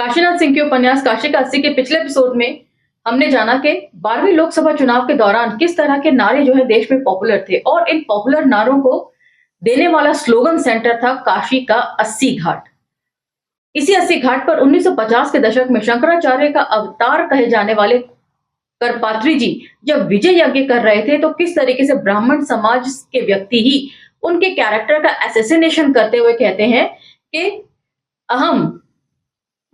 काशीनाथ सिंह के उपन्यास काशी का अस्सी के पिछले एपिसोड में हमने जाना कि 12वीं लोकसभा चुनाव के दौरान किस तरह के नारे जो है देश में पॉपुलर थे और इन पॉपुलर नारों को देने वाला स्लोगन सेंटर था काशी का अस्सी घाट। इसी अस्सी घाट पर 1950 के दशक में शंकराचार्य का अवतार कहे जाने वाले करपात्री जी जब विजय यज्ञ कर रहे थे तो किस तरीके से ब्राह्मण समाज के व्यक्ति ही उनके कैरेक्टर का एसेसिनेशन करते हुए कहते हैं कि अहम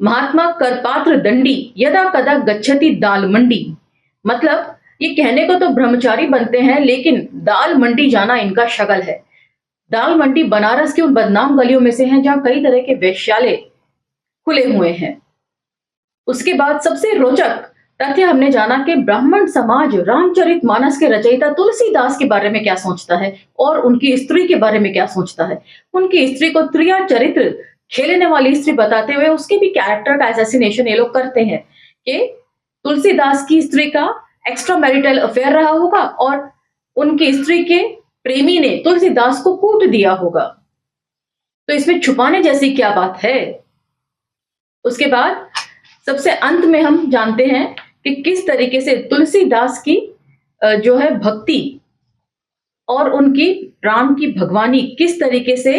महात्मा करपात्र दंडी यदा कदा गच्छति दाल मंडी। मतलब ये कहने को तो ब्रह्मचारी बनते हैं लेकिन दाल मंडी जाना इनका शगल है। दाल मंडी बनारस की उन बदनाम गलियों में से है जहां कई तरह के वेश्यालय खुले हुए हैं। उसके बाद सबसे रोचक तथ्य हमने जाना कि ब्राह्मण समाज रामचरितमानस के रचयिता तुलसीदास के बारे में क्या सोचता है और उनकी स्त्री के बारे में क्या सोचता है। उनकी स्त्री को त्रिया चरित्र खेलने वाली स्त्री बताते हुए उसके भी कैरेक्टर का एसेसिनेशन ये लोग करते हैं कि तुलसीदास की स्त्री का एक्स्ट्रा मैरिटल अफेयर रहा होगा और उनकी स्त्री के प्रेमी ने तुलसीदास को कूट दिया होगा। तो इसमें छुपाने जैसी क्या बात है। उसके बाद सबसे अंत में हम जानते हैं कि किस तरीके से तुलसीदास की जो है भक्ति और उनकी राम की भगवानी किस तरीके से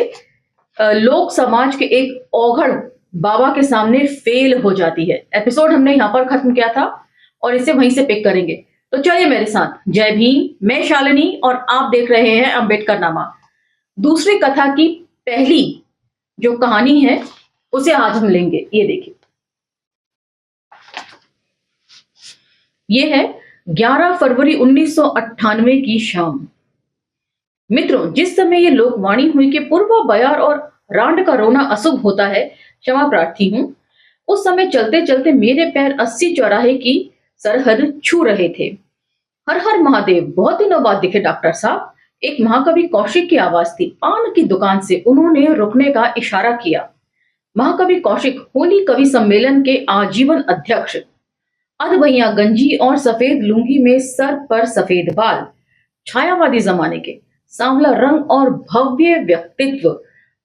लोक समाज के एक औघड़ बाबा के सामने फेल हो जाती है। एपिसोड हमने यहां पर खत्म किया था और इसे वहीं से पिक करेंगे। तो चलिए मेरे साथ। जय भीम, मैं शालिनी और आप देख रहे हैं अंबेडकर नामा। दूसरी कथा की पहली जो कहानी है उसे आज हम लेंगे। ये देखिए, ये है 11 फरवरी 1998 की शाम। मित्रों, जिस समय ये लोकवाणी हुई कि पूर्वा बयार और रांड का रोना अशुभ होता है, क्षमा प्रार्थी हूं, उस समय चलते चलते मेरे पैर 80 चौराहे की सरहद छू रहे थे। हर हर महादेव, बहुत दिनों बाद दिखे डॉक्टर साहब। एक महाकवि कौशिक की आवाज थी। पान की दुकान से उन्होंने रुकने का इशारा किया। महाकवि कौशिक होली कवि सम्मेलन के आजीवन अध्यक्ष, अधबैया गंजी और सफेद लुंगी में सर पर सफेद बाल, छायावादी जमाने के सांवला रंग और भव्य व्यक्तित्व,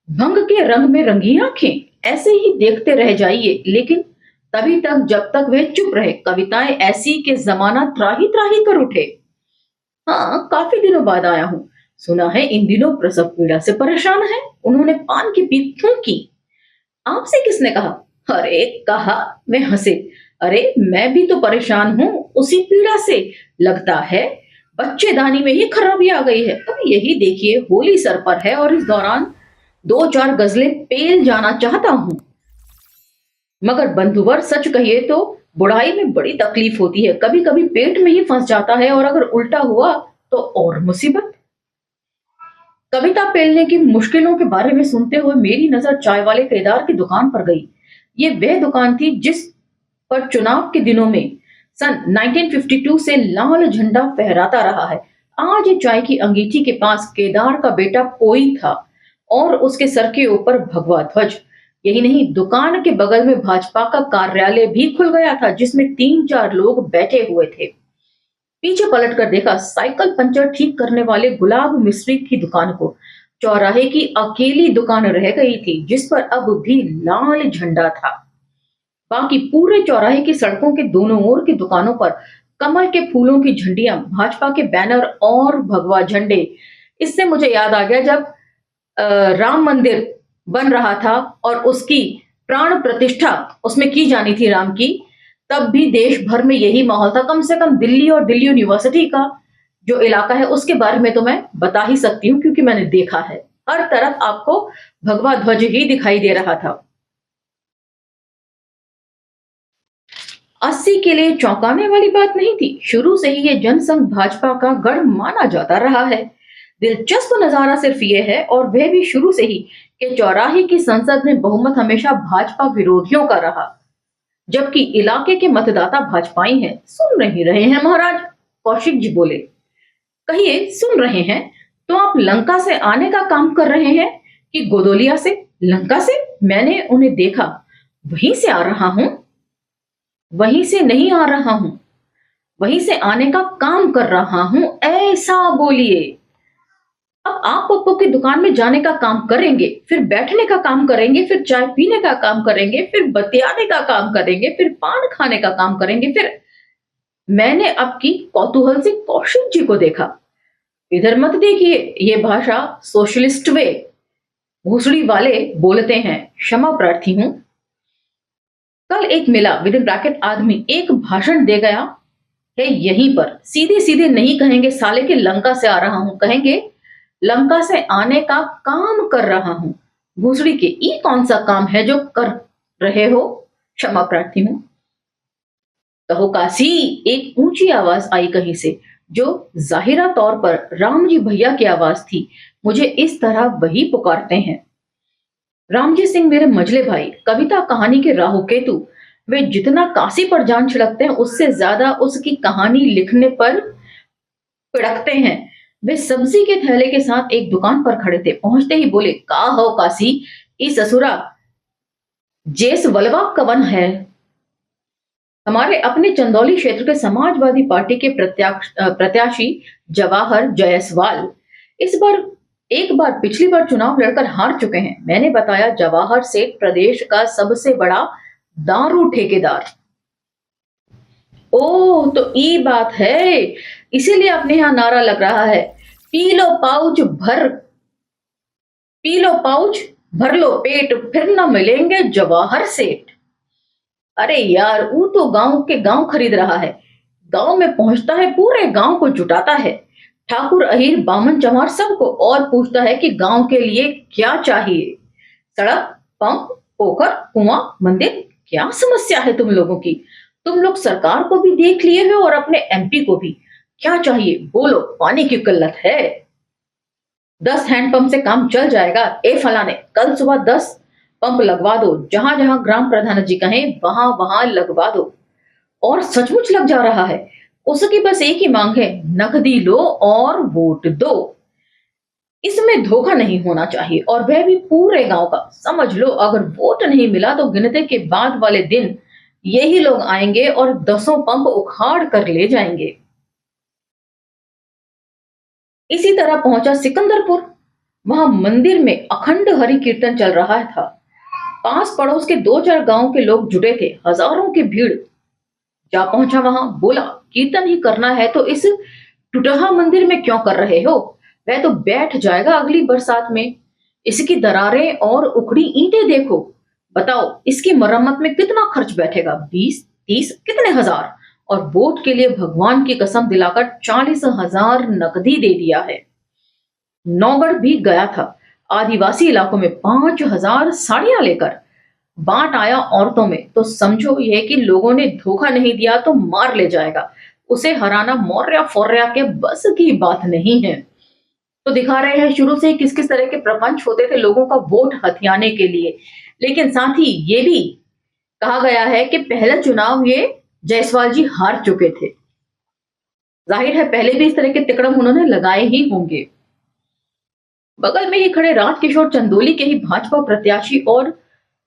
भंग के रंग में रंगी आंखें। ऐसे ही देखते रह जाइए, लेकिन तभी तक जब तक वे चुप रहे। कविताएं ऐसी के जमाना त्राही त्राही कर उठे। हाँ, काफी दिनों बाद आया हूं। सुना है इन दिनों प्रसव पीड़ा से परेशान है। उन्होंने पान की पीप फूंकी। आपसे किसने कहा? अरे कहा, मैं हंसे। अरे मैं भी तो परेशान हूं उसी पीड़ा से। लगता है बच्चेदानी में ही खराबी आ गई है। अब यही देखिए, होली सर पर है और इस दौरान 2-4 गजलें पेल जाना चाहता हूं। मगर बंधुवर, सच कहिए तो बुढ़ाई में बड़ी तकलीफ होती है। कभी कभी पेट में ही फंस जाता है और अगर उल्टा हुआ तो और मुसीबत। कविता पेलने की मुश्किलों के बारे में सुनते हुए मेरी नजर चाय वाले केदार की दुकान पर गई। ये वह दुकान थी जिस पर चुनाव के दिनों में सन 1952 से लाल झंडा फहराता रहा है। आज चाय की अंगीठी के पास केदार का बेटा कोई था और उसके सर के ऊपर भगवा ध्वज। यही नहीं, दुकान के बगल में भाजपा का कार्यालय भी खुल गया था जिसमें 3-4 लोग बैठे हुए थे। पीछे पलट कर देखा, साइकिल पंचर ठीक करने वाले गुलाब मिस्त्री की दुकान को। चौराहे की अकेली दुकान रह गई थी जिस पर अब भी लाल झंडा था। बाकी पूरे चौराहे की सड़कों के दोनों ओर की दुकानों पर कमल के फूलों की झंडियां, भाजपा के बैनर और भगवा झंडे। इससे मुझे याद आ गया जब राम मंदिर बन रहा था और उसकी प्राण प्रतिष्ठा उसमें की जानी थी राम की, तब भी देश भर में यही माहौल था। कम से कम दिल्ली और दिल्ली यूनिवर्सिटी का जो इलाका है उसके बारे में तो मैं बता ही सकती हूँ क्योंकि मैंने देखा है। हर तरफ आपको भगवा ध्वज ही दिखाई दे रहा था। 80 के लिए चौंकाने वाली बात नहीं थी। शुरू से ही ये जनसंघ भाजपा का गढ़ माना जाता रहा है। दिलचस्प नजारा सिर्फ ये है, और वह भी शुरू से ही, कि चौराहे की संसद में बहुमत हमेशा भाजपा विरोधियों का रहा, जबकि इलाके के मतदाता भाजपाई हैं। सुन नहीं रहे हैं महाराज? कौशिक जी बोले। कहिए, सुन रहे हैं तो आप लंका से आने का काम कर रहे हैं कि गोदोलिया से? लंका से? मैंने उन्हें देखा। वहीं से आ रहा हूं। वहीं से नहीं आ रहा हूं, वहीं से आने का काम कर रहा हूं, ऐसा बोलिए। अब आप पप्पू की दुकान में जाने का काम करेंगे, फिर बैठने का काम करेंगे, फिर चाय पीने का काम करेंगे, फिर बतियाने का काम करेंगे, फिर पान खाने का काम करेंगे, फिर मैंने आपकी कौतूहल से कौशिक जी को देखा। इधर मत देखिए, ये भाषा सोशलिस्ट वे भोसड़ी वाले बोलते हैं, क्षमा प्रार्थी हूं। कल एक मिला विद इन ब्रैकेट आदमी एक भाषण दे गया है यहीं पर, सीधे सीधे नहीं कहेंगे साले के लंका से आ रहा हूं, कहेंगे लंका से आने का काम कर रहा हूं। भोसड़ी के ई कौन सा काम है जो कर रहे हो? क्षमा प्रार्थी हूं। कहो काशी, एक ऊंची आवाज आई कहीं से, जो जाहिरा तौर पर रामजी भैया की आवाज थी। मुझे इस तरह वही पुकारते हैं। रामजी सिंह मेरे मझले भाई, कविता कहानी के राहु केतु। वे जितना काशी पर जान छिड़कते हैं उससे ज्यादा उसकी कहानी लिखने पर पिड़कते हैं। वे सब्जी के थैले के साथ एक दुकान पर खड़े थे। पहुंचते ही बोले, का हो काशी, इस ससुरा जेस वलवा कवन है? हमारे अपने चंदौली क्षेत्र के समाजवादी पार्टी के प्रत्याशी जवाहर जायसवाल इस बार एक बार पिछली बार चुनाव लड़कर हार चुके हैं। मैंने बताया, जवाहर सेठ प्रदेश का सबसे बड़ा दारू ठेकेदार। ओह, तो ये बात है, इसीलिए अपने यहाँ नारा लग रहा है, पी लो पाउच भर, पी लो पाउच भर लो पेट, फिर न मिलेंगे जवाहर सेठ। अरे यार, वो तो गांव के गांव खरीद रहा है, गांव में पहुंचता है, पूरे गांव को जुटाता है, ठाकुर अहीर बामन चमार सबको, और पूछता है कि गांव के लिए क्या चाहिए। सड़क, पंप, पोखर, कुआं, मंदिर, क्या समस्या है तुम लोगों की? तुम लोग सरकार को भी देख लिए हो और अपने एमपी को भी। क्या चाहिए बोलो, पानी की किल्लत है, 10 हैंडपंप से काम चल जाएगा। ए फलाने, कल सुबह 10 पंप लगवा दो, जहां जहां ग्राम प्रधान जी कहें वहां वहां लगवा दो। और सचमुच लग जा रहा है। उसकी बस एक ही मांग है, नकदी लो और वोट दो। इसमें धोखा नहीं होना चाहिए, और वह भी पूरे गांव का। समझ लो, अगर वोट नहीं मिला तो गिनती के बाद वाले दिन यही लोग आएंगे और 10 पंप उखाड़ कर ले जाएंगे। इसी तरह पहुंचा सिकंदरपुर। वहां मंदिर में अखंड हरि कीर्तन चल रहा था। पास पड़ोस के 2-4 गांव के लोग जुटे थे, हजारों की भीड़। जा पहुंचा वहां, बोला, कीर्तन ही करना है तो इस टूटहा मंदिर में क्यों कर रहे हो? वह तो बैठ जाएगा अगली बरसात में। इसकी दरारें और उखड़ी ईंटें देखो। बताओ, इसकी मरम्मत में कितना खर्च बैठेगा? 20, 30, कितने हजार? और वोट के लिए भगवान की कसम दिलाकर 40,000 नकदी दे दिया है। नौगढ़ भी गया था, आदिवासी इलाकों में 5,000 साड़ियां लेकर बांट आया औरतों में। तो समझो यह कि लोगों ने धोखा नहीं दिया तो मार ले जाएगा। उसे हराना मौर्य फौर्य के बस की बात नहीं है। तो दिखा रहे हैं शुरू से किस किस तरह के प्रपंच होते थे लोगों का वोट हथियाने के लिए। लेकिन साथ ही ये भी कहा गया है कि पहला चुनाव ये जायसवाल जी हार चुके थे। जाहिर है पहले भी इस तरह के तिकड़म उन्होंने लगाए ही होंगे। बगल में ही खड़े राजकिशोर चंदोली के ही भाजपा प्रत्याशी और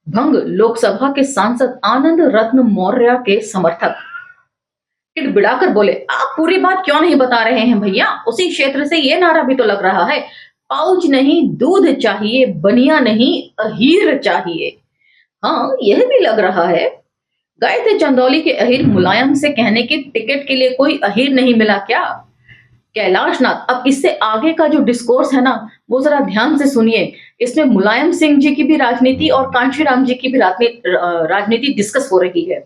भंग लोकसभा के सांसद आनंद रत्न मौर्य के समर्थक बिड़ाकर बोले, आप पूरी बात क्यों नहीं बता रहे हैं भैया? उसी क्षेत्र से ये नारा भी तो लग रहा है, पाउच नहीं दूध चाहिए, बनिया नहीं अहीर चाहिए। हाँ, यह भी लग रहा है। गए थे चंदौली के अहीर मुलायम से कहने की टिकट के लिए कोई अहीर नहीं मिला क्या? कैलाशनाथ, अब इससे आगे का जो डिस्कोर्स है ना, वो जरा ध्यान से सुनिए। इसमें मुलायम सिंह जी की भी राजनीति और कांशीराम जी की भी राजनीति डिस्कस हो रही है।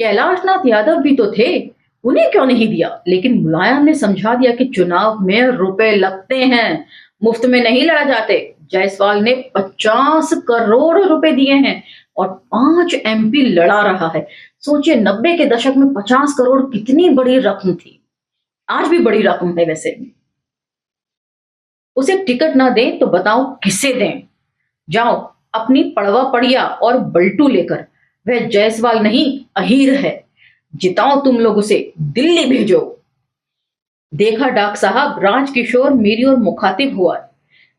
कैलाशनाथ यादव भी तो थे, उन्हें क्यों नहीं दिया? लेकिन मुलायम ने समझा दिया कि चुनाव में रुपए लगते हैं, मुफ्त में नहीं लड़ा जाते। जायसवाल ने 50 करोड़ रुपए दिए हैं और 5 एमपी लड़ा रहा है। सोचिए, 90 के दशक में 50 करोड़ कितनी बड़ी रकम थी। आज भी बड़ी रकम है वैसे। उसे टिकट ना दें तो बताओ किसे दें? जाओ अपनी पड़वा पड़िया और बल्टू लेकर। वह जायसवाल नहीं अहीर है। जिताओ तुम लोग उसे, दिल्ली भेजो। देखा डाक साहब, राजकिशोर मेरी ओर मुखातिब हुआ।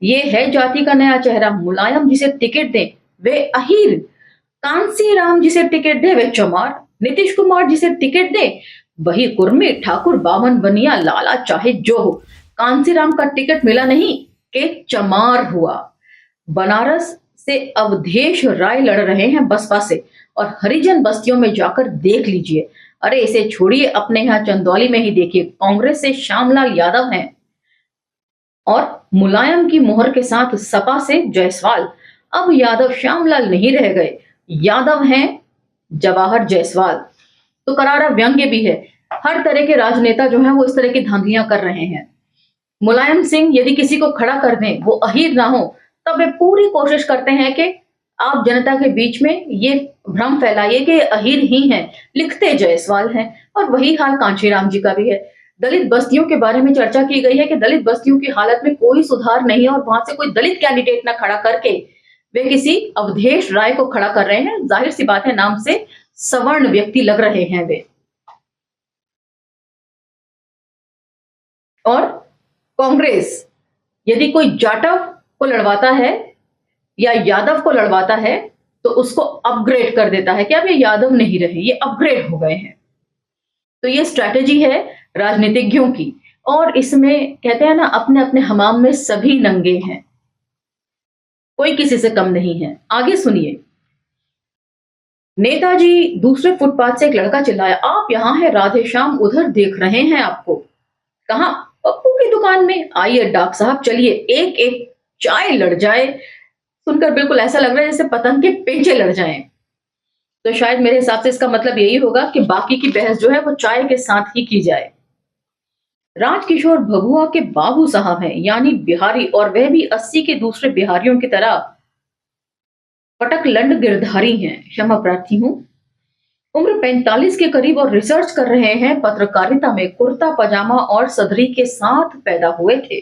ये है जाति का नया चेहरा। मुलायम जिसे टिकट दे वे अहीर, कांसी राम जिसे टिकट दे वे चमार, नीतीश कुमार जिसे टिकट दे वही कुर्मी, ठाकुर, बामन, बनिया, लाला, चाहे जो हो। कांसीराम का टिकट मिला नहीं कि चमार हुआ। बनारस से अवधेश राय लड़ रहे हैं बसपा से, और हरिजन बस्तियों में जाकर देख लीजिए। अरे इसे छोड़िए, अपने यहाँ चंदौली में ही देखिए, कांग्रेस से श्यामलाल यादव हैं और मुलायम की मोहर के साथ सपा से जायसवाल। अब यादव श्यामलाल नहीं रह गए, यादव हैं जवाहर जायसवाल। तो करारा व्यंग्य भी है। हर तरह के राजनेता जो हैं वो इस तरह की धांधलियां कर रहे हैं। मुलायम सिंह यदि किसी को खड़ा कर दें, वो अहीर ना हो, तब वे पूरी कोशिश करते हैं कि आप जनता के बीच में ये भ्रम फैलाइए कि अहीर ही हैं, लिखते जायसवाल हैं। और वही हाल कांशीराम जी का भी है। दलित बस्तियों के बारे में चर्चा की गई है कि दलित बस्तियों की हालत में कोई सुधार नहीं है, और वहां से कोई दलित कैंडिडेट ना खड़ा करके वे किसी अवधेश राय को खड़ा कर रहे हैं। जाहिर सी बात है, नाम से सवर्ण व्यक्ति लग रहे हैं वे। और कांग्रेस यदि कोई जाटव को लड़वाता है या यादव को लड़वाता है तो उसको अपग्रेड कर देता है कि अब ये यादव नहीं रहे, ये अपग्रेड हो गए हैं। तो ये स्ट्रैटेजी है राजनीतिज्ञों की, और इसमें कहते हैं ना, अपने अपने हमाम में सभी नंगे हैं, कोई किसी से कम नहीं है। आगे सुनिए। नेताजी दूसरे फुटपाथ से एक लड़का चिल्लाया, आप यहां है राधे श्याम, उधर देख रहे हैं आपको। कहा? पप्पू की दुकान में। आइए डॉक्टर साहब, चलिए एक एक चाय लड़ जाए। सुनकर बिल्कुल ऐसा लग रहा है जैसे पतंग के पेंचे लड़ जाएं। तो शायद मेरे हिसाब से इसका मतलब यही होगा कि बाकी की बहस जो है वो चाय के साथ ही की जाए। राजकिशोर भभुआ के बाबू साहब हैं, यानी बिहारी, और वह भी 80 के दूसरे बिहारियों की तरह पटकलंड गिरधारी हैं, क्षमा प्रार्थी हूं। उम्र 45 के करीब और रिसर्च कर रहे हैं। पत्रकारिता में कुर्ता पजामा और सदरी के साथ पैदा हुए थे।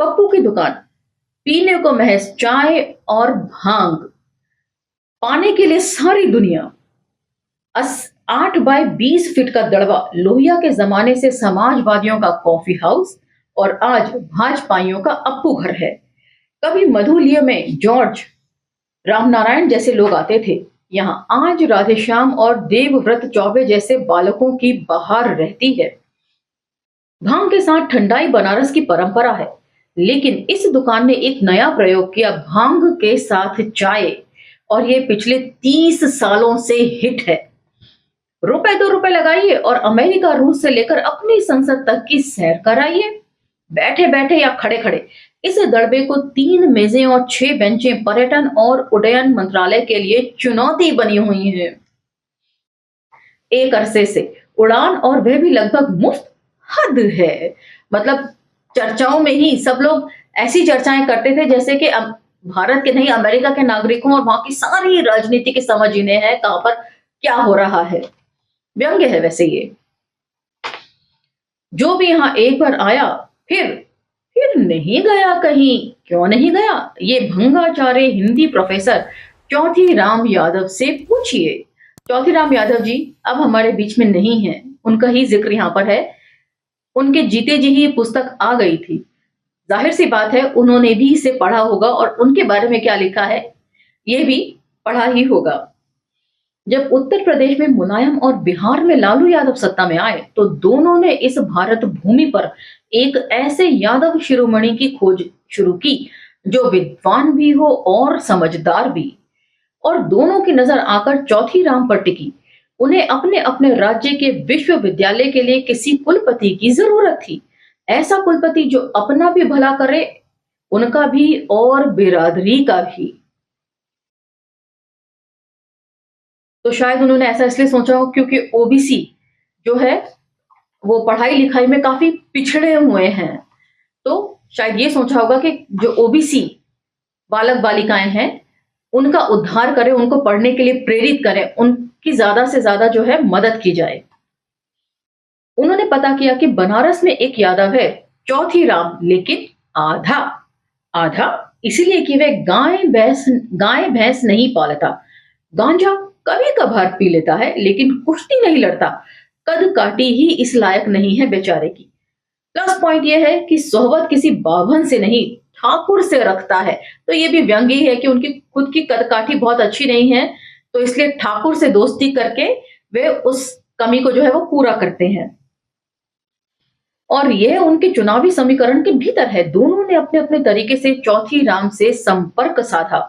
पप्पू की दुकान, पीने को महज चाय और भांग, पाने के लिए सारी दुनिया। 8 बाय 20 फीट का दड़वा, लोहिया के जमाने से समाजवादियों का कॉफी हाउस और आज भाजपाइयों का अप्पू घर है। कभी मधुलिया में जॉर्ज रामनारायण जैसे लोग आते थे यहाँ। आज राधेश्याम और देवव्रत चौबे जैसे बालकों की बहार रहती है। भांग के साथ ठंडाई बनारस की परंपरा है, लेकिन इस दुकान ने एक नया प्रयोग किया, भांग के साथ चाय, और ये पिछले 30 सालों से हिट है। रुपए 2 रुपए लगाइए और अमेरिका, रूस से लेकर अपनी संसद तक की सैर कराइए, बैठे बैठे या खड़े खड़े। इस दड़बे को 3 मेजें और 6 बेंचें पर्यटन और उड्डयन मंत्रालय के लिए चुनौती बनी हुई है। एक अरसे से उड़ान, और वह भी लगभग मुफ्त, हद है। मतलब चर्चाओं में ही सब लोग ऐसी चर्चाएं करते थे जैसे कि भारत के नहीं, अमेरिका के नागरिकों और वहां की सारी राजनीति की समझ इन्हें है, कहां पर क्या हो रहा है। व्यंग्य है वैसे ये। जो भी यहां एक बार आया फिर नहीं गया कहीं। क्यों नहीं गया? ये भंगाचार्य हिंदी प्रोफेसर चौथीराम यादव से पूछिए। चौथीराम यादव जी अब हमारे बीच में नहीं है, उनका ही जिक्र यहाँ पर है। उनके जीते जी ही पुस्तक आ गई थी। जाहिर सी बात है उन्होंने भी इसे पढ़ा होगा, और उनके बारे में क्या लिखा है ये भी पढ़ा ही होगा। जब उत्तर प्रदेश में मुलायम और बिहार में लालू यादव सत्ता में आए तो दोनों ने इस भारत भूमि पर एक ऐसे यादव शिरोमणि की खोज शुरू की जो विद्वान भी हो और समझदार भी, और दोनों की नजर आकर चौथीराम पर टिकी। उन्हें अपने अपने राज्य के विश्वविद्यालय के लिए किसी कुलपति की जरूरत थी, ऐसा कुलपति जो अपना भी भला करे, उनका भी और बिरादरी का भी। तो शायद उन्होंने ऐसा इसलिए सोचा हो क्योंकि ओबीसी जो है वो पढ़ाई लिखाई में काफी पिछड़े हुए हैं। तो शायद ये सोचा होगा कि जो ओबीसी बालक बालिकाएं हैं उनका उद्धार करें, उनको पढ़ने के लिए प्रेरित करें, उनकी ज्यादा से ज्यादा जो है मदद की जाए। उन्होंने पता किया कि बनारस में एक यादव है चौथीराम, लेकिन आधा आधा इसलिए कि वह गाय भैंस नहीं पालता, गांजा कभी कभार पी लेता है, लेकिन कुश्ती नहीं लड़ता, कद काटी ही इस लायक नहीं है बेचारे की। प्लस पॉइंट यह है कि सोहबत किसी बाभन से नहीं, ठाकुर से रखता है। तो ये भी व्यंग्य है कि उनकी खुद की कदकाठी बहुत अच्छी नहीं है, तो इसलिए ठाकुर से दोस्ती करके वे उस कमी को जो है वो पूरा करते हैं। और यह उनके चुनावी समीकरण के भीतर है। दोनों ने अपने अपने तरीके से चौथी राम से संपर्क साधा।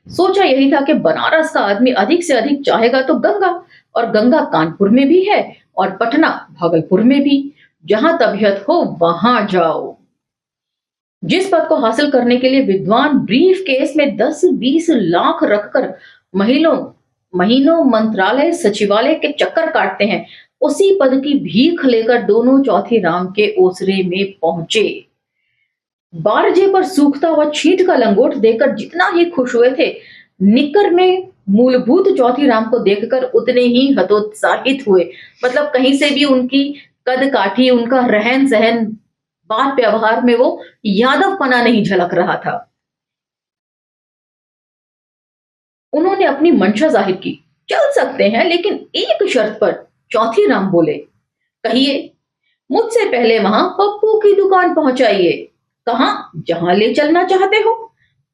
सोचा यही था कि बनारस का आदमी अधिक से अधिक चाहेगा तो गंगा, और गंगा कानपुर में भी है और पटना भागलपुर में भी। जहां तबीयत हो वहां जाओ। जिस पद को हासिल करने के लिए विद्वान ब्रीफ केस में 10-20 लाख रखकर महीनों महीनों मंत्रालय सचिवालय के चक्कर काटते हैं, उसी पद की भीख लेकर दोनों चौथी राम के ओसरे में पहुंचे। बारजे पर सूखता हुआ छींट का लंगोट देकर जितना ही खुश हुए थे, निकर में मूलभूत चौथी राम को देखकर उतने ही हतोत्साहित हुए। मतलब कहीं से भी उनकी कद काठी, उनका रहन सहन, बात व्यवहार में वो यादव पना नहीं झलक रहा था। उन्होंने अपनी मंशा जाहिर की, चल सकते हैं लेकिन एक शर्त पर। चौथी राम बोले, कहिए। मुझसे पहले वहां पप्पू की दुकान पहुंचाइए। कहां? जहां ले चलना चाहते हो।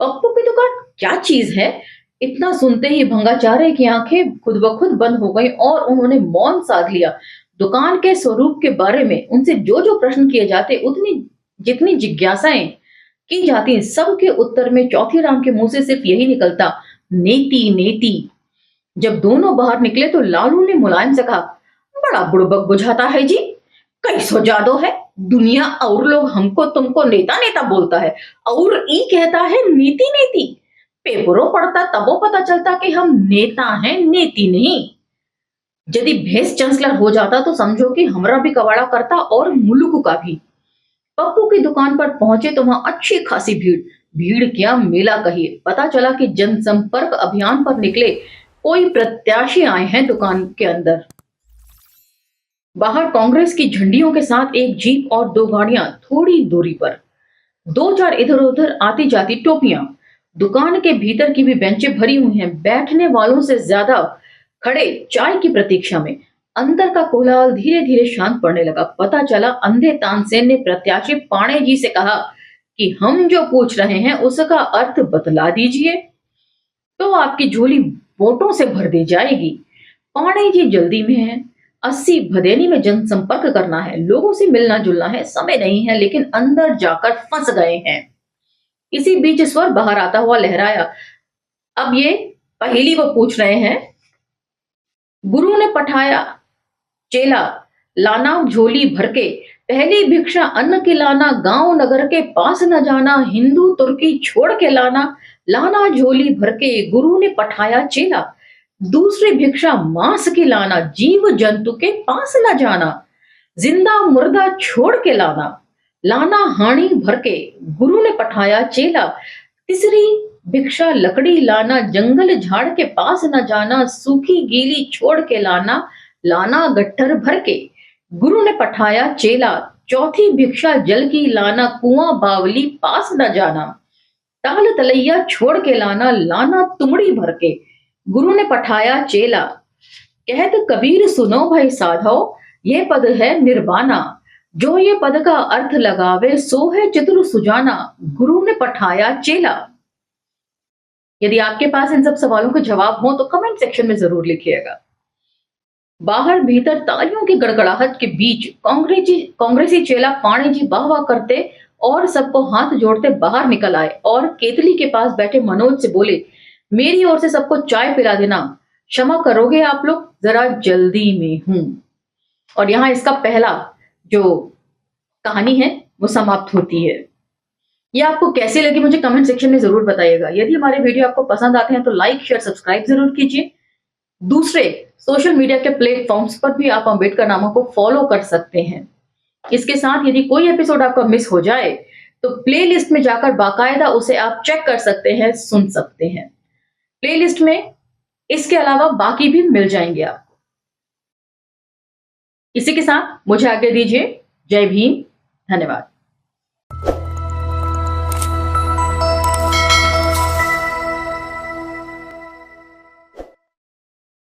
पप्पू की दुकान क्या चीज है? इतना सुनते ही भंगाचार्य की आंखें खुद ब खुद बंद हो गईं और उन्होंने मौन साध लिया। दुकान के स्वरूप के बारे में उनसे जो जो प्रश्न किए जाते, उतनी जितनी जिज्ञासाएं की जाती, सबके उत्तर में चौथी राम के मुंह से सिर्फ यही निकलता, नेति नेति। जब दोनों बाहर निकले तो लालू ने मुलायम से कहा, बड़ा बुड़बक बुझाता है जी, कैसो जादो है। दुनिया और लोग हमको तुमको नेता नेता बोलता है और ई कहता है नीति नीति। पेपरों पढ़ता तबो पता चलता कि हम नेता हैं, नेति नहीं। यदि भेस चांसलर हो जाता तो समझो कि हमरा भी कबाड़ा करता और मुल्क का भी। पप्पू की दुकान पर पहुंचे तो वहां अच्छी खासी भीड़ क्या, मेला कहिए। पता चला कि जनसंपर्क अभियान पर निकले कोई प्रत्याशी आए हैं दुकान के अंदर। बाहर कांग्रेस की झंडियों के साथ एक जीप और 2 गाड़ियां थोड़ी दूरी पर, 2-4 इधर उधर आती जाती टोपियां। दुकान के भीतर की भी बेंचें भरी हुई हैं, बैठने वालों से ज्यादा खड़े चाय की प्रतीक्षा में। अंदर का कोलाहल धीरे धीरे शांत पड़ने लगा। पता चला अंधे तानसेन ने प्रत्याशी पाणे जी से कहा कि हम जो पूछ रहे हैं उसका अर्थ बतला दीजिए तो आपकी झोली वोटों से भर दी जाएगी। पाणे जी जल्दी में हैं, 80 भदेनी में जनसंपर्क करना है, लोगों से मिलना जुलना है, समय नहीं है, लेकिन अंदर जाकर फंस गए हैं। इसी बीच स्वर बाहर आता हुआ लहराया। अब ये पहेली वो पूछ रहे हैं। गुरु ने पठाया चेला, लाना झोली भर के, पहली भिक्षा अन्न की लाना, गांव नगर के पास न जाना, हिंदू तुर्की छोड़ के लाना, लाना झोली भर के, गुरु ने पठाया चेला। दूसरी भिक्षा मांस की लाना, जीव जंतु के पास न जाना, जिंदा मुर्दा छोड़ के लाना, लाना हाणी भर के, गुरु ने पठाया चेला। तीसरी भिक्षा लकड़ी लाना, जंगल झाड़ के पास न जाना, सूखी गीली छोड़ के लाना, लाना गट्ठर भर के, गुरु ने पठाया चेला। चौथी भिक्षा जल की लाना, कुआं बावली पास न जाना, ताल तलैया छोड़ के लाना, लाना तुमड़ी भर के, गुरु ने पठाया चेला। कहत कबीर सुनो भाई साधो, ये पद है निर्वाणा, जो ये पद का अर्थ लगावे सो है चतुर सुजाना, गुरु ने पठाया चेला। यदि आपके पास इन सब सवालों के जवाब हो तो कमेंट सेक्शन में जरूर लिखिएगा। बाहर भीतर तालियों की गड़गड़ाहट के बीच कांग्रेसी चेला पाणे जी वाह वाह करते और सबको हाथ जोड़ते बाहर निकल आए और केतली के पास बैठे मनोज से बोले, मेरी ओर से सबको चाय पिला देना, क्षमा करोगे आप लोग, जरा जल्दी में हूं। और यहाँ इसका पहला जो कहानी है वो समाप्त होती है। ये आपको कैसे लगी मुझे कमेंट सेक्शन में जरूर बताइएगा। यदि हमारे वीडियो आपको पसंद आते हैं तो लाइक शेयर सब्सक्राइब जरूर कीजिए। दूसरे सोशल मीडिया के प्लेटफॉर्म्स पर भी आप अम्बेडकर नामा को फॉलो कर सकते हैं। इसके साथ यदि कोई एपिसोड आपका मिस हो जाए तो प्लेलिस्ट में जाकर बाकायदा उसे आप चेक कर सकते हैं, सुन सकते हैं। प्लेलिस्ट में इसके अलावा बाकी भी मिल जाएंगे आपको। इसी के साथ मुझे आज्ञा दीजिए। जय भीम, धन्यवाद।